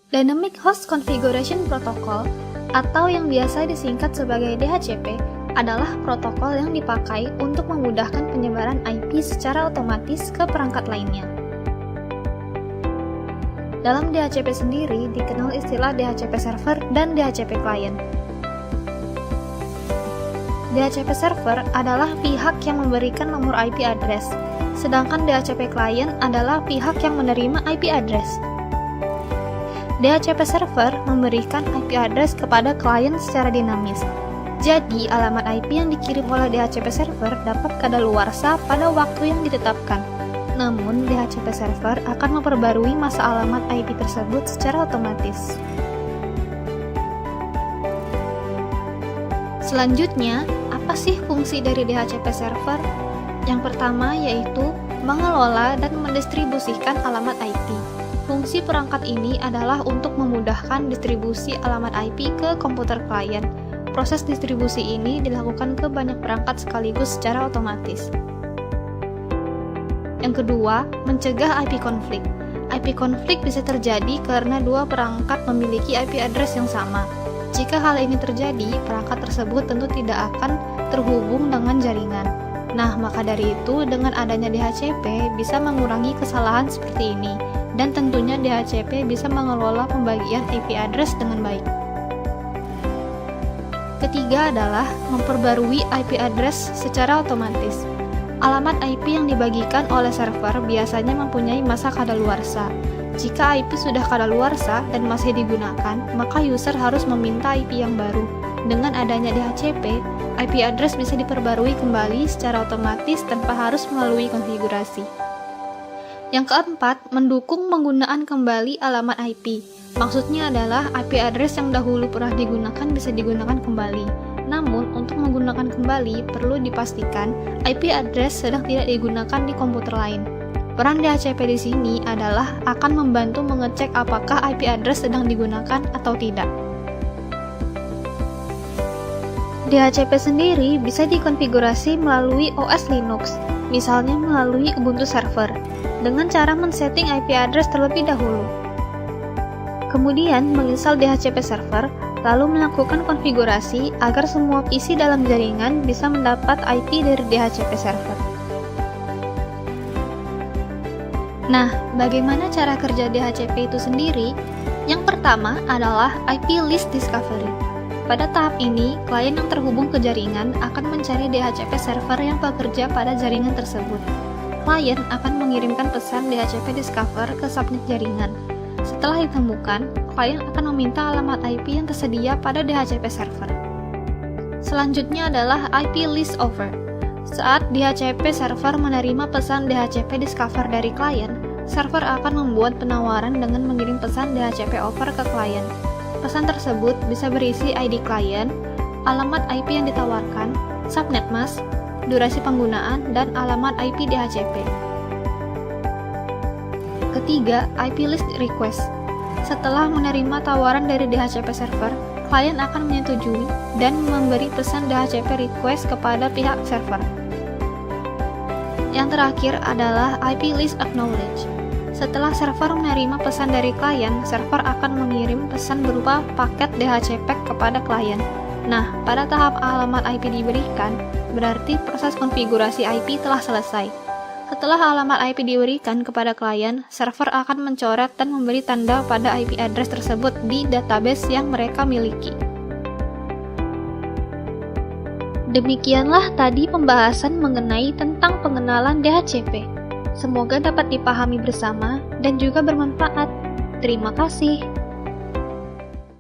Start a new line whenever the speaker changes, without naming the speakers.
Dynamic Host Configuration Protocol, atau yang biasa disingkat sebagai DHCP, adalah protokol yang dipakai untuk memudahkan penyebaran IP secara otomatis ke perangkat lainnya. Dalam DHCP sendiri dikenal istilah DHCP server dan DHCP client. DHCP server adalah pihak yang memberikan nomor IP address, sedangkan DHCP client adalah pihak yang menerima IP address. DHCP server memberikan IP address kepada klien secara dinamis. Jadi, alamat IP yang dikirim oleh DHCP server dapat kadaluarsa pada waktu yang ditetapkan. Namun, DHCP server akan memperbarui masa alamat IP tersebut secara otomatis. Selanjutnya, apa sih fungsi dari DHCP server? Yang pertama yaitu mengelola dan mendistribusikan alamat IP. Fungsi perangkat ini adalah untuk memudahkan distribusi alamat IP ke komputer klien. Proses distribusi ini dilakukan ke banyak perangkat sekaligus secara otomatis. Yang kedua, mencegah IP konflik. IP konflik bisa terjadi karena dua perangkat memiliki IP address yang sama. Jika hal ini terjadi, perangkat tersebut tentu tidak akan terhubung dengan jaringan. Nah, maka dari itu, dengan adanya DHCP bisa mengurangi kesalahan seperti ini. Dan tentunya DHCP bisa mengelola pembagian IP address dengan baik. Ketiga adalah memperbarui IP address secara otomatis. Alamat IP yang dibagikan oleh server biasanya mempunyai masa kadaluarsa. Jika IP sudah kadaluarsa dan masih digunakan, maka user harus meminta IP yang baru. Dengan adanya DHCP, IP address bisa diperbarui kembali secara otomatis tanpa harus melalui konfigurasi. Yang keempat, mendukung penggunaan kembali alamat IP. Maksudnya adalah IP address yang dahulu pernah digunakan bisa digunakan kembali. Namun, untuk menggunakan kembali, perlu dipastikan IP address sedang tidak digunakan di komputer lain. Peran DHCP di sini adalah akan membantu mengecek apakah IP address sedang digunakan atau tidak. DHCP sendiri bisa dikonfigurasi melalui OS Linux, misalnya melalui Ubuntu Server, dengan cara men-setting IP address terlebih dahulu. Kemudian menginstal DHCP server, lalu melakukan konfigurasi agar semua PC dalam jaringan bisa mendapat IP dari DHCP server. Nah, bagaimana cara kerja DHCP itu sendiri? Yang pertama adalah IP list discovery. Pada tahap ini, klien yang terhubung ke jaringan akan mencari DHCP server yang bekerja pada jaringan tersebut. Klien akan mengirimkan pesan DHCP discover ke subnet jaringan. Setelah ditemukan, klien akan meminta alamat IP yang tersedia pada DHCP server. Selanjutnya adalah IP list offer. Saat DHCP server menerima pesan DHCP discover dari klien, server akan membuat penawaran dengan mengirim pesan DHCP offer ke klien. Pesan tersebut bisa berisi ID klien, alamat IP yang ditawarkan, subnet mask, durasi penggunaan, dan alamat IP DHCP. Ketiga, IP list request. Setelah menerima tawaran dari DHCP server, klien akan menyetujui dan memberi pesan DHCP request kepada pihak server. Yang terakhir adalah IP list acknowledge. Setelah server menerima pesan dari klien, server akan mengirim pesan berupa paket DHCP kepada klien. Nah, pada tahap alamat IP diberikan, berarti proses konfigurasi IP telah selesai. Setelah alamat IP diberikan kepada klien, server akan mencoret dan memberi tanda pada IP address tersebut di database yang mereka miliki. Demikianlah tadi pembahasan mengenai tentang pengenalan DHCP. Semoga dapat dipahami bersama dan juga bermanfaat. Terima kasih.